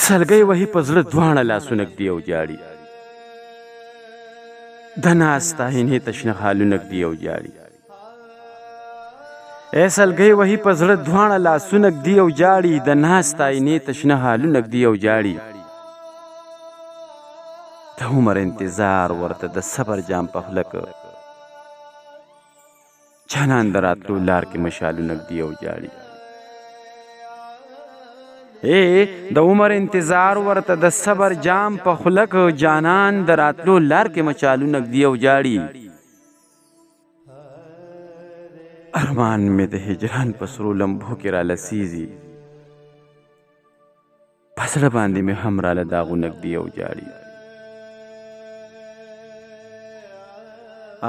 سلګۍ وهي په زړه دواړه لاسونه ږدي او جاړي د ناسته عینې ته شنه خالونه ږدي او جاړي ای سلګۍ وهي په زړه دواړه لاسونه ږدي او جاړي د ناسته عینې ته شنه خالونه ږدي او جاړي د عمر انتظار ورته د صبر جام په خوله که جانان د راتلو لار کې مشالونه ږدي او جاړي د عمر انتظار ورته د صبر جام په خوله که جانان د راتلو لار کې مشالونه ږدي او جاړي ارمان مې د هجران په سرو لمبو کې رالسیږي په زړه باندې مې هم راله داغونه ږدي او جاړي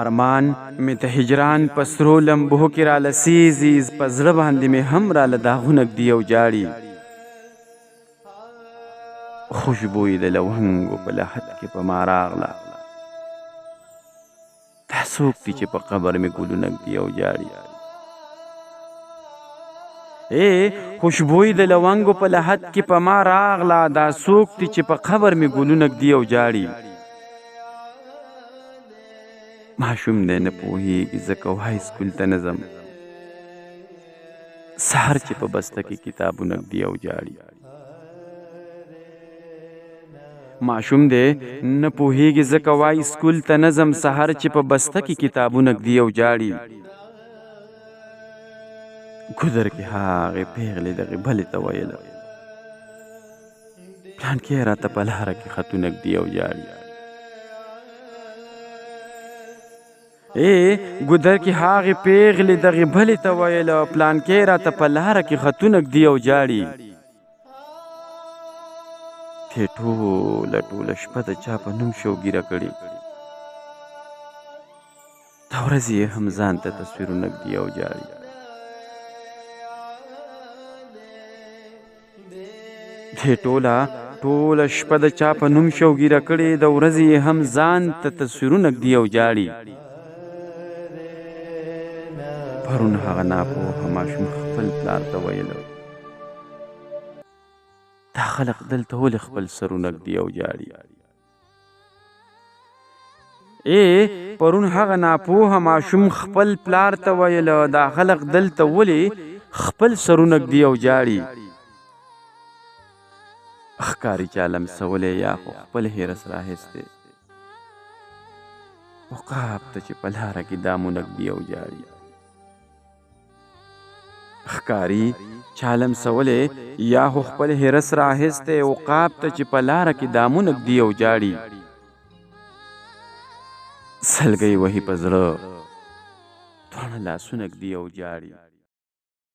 ارمان مې د هجران په سرو لمبو کې رالسیږي په زړه باندې مې هم راله داغونه ږدي او جاړي خوشبوی د لونګو په لحد کې په ما راغله دا څوک دي چې په قبر مې ګلونه ږدي او جاړي خوشبوی د لونګو په لحد کې په ما راغله دا څوک دي چې په قبر مې ګلونه ږدي او جاړي ماشوم دی نه پوهېږي ځکه وای سکول ته نه ځم سهار چې په بسته کې کتابونه ږدي او جاړي ماشوم دی نه پوهېږي ځکه وای سکول ته نه ځم سهار چې په بسته کې کتابونه ږدي او جاړي ګودر کې هغې پیغلې دغې بلې ته ویله پلانکې راته په لاره کې خطونه ږدي او جاړي ګودر کې هغې پیغلې دغې بلې ته ویله پلانکې راته په لاره کې خطونه ږدي او جاړي ټوله شپه د چا په نوم شوګیره کړې دا ورځې یې هم ځان ته تصویرونه ږدي او جاړي ټوله شپه د چا په نوم شوګیره کړې د ورځې یې هم ځان ته تصویرونه ږدي او جاړي پرون هغه ناپوهه ماشوم خپل پلار ته ویله دا خلق دلته ولې خپل سرونه ږدي او جاړي پرون هغه ناپوهه ماشوم خپل پلار ته ویله دا خلق دلته ولې خپل سرونه ږدي او جاړي ښکاري چې عالم سولی یا خو خپل هیرس راهیستی عقاب ته چې په لاره کې دامونه ږدي او جاړي ښکاري چې عالم سولی یا خو خپل هرس راهیستی عقاب ته چې په لاره کې دامونه ږدي او جاړي سلګۍ وهي په زړه دواړه لاسونه ږدي او جاړي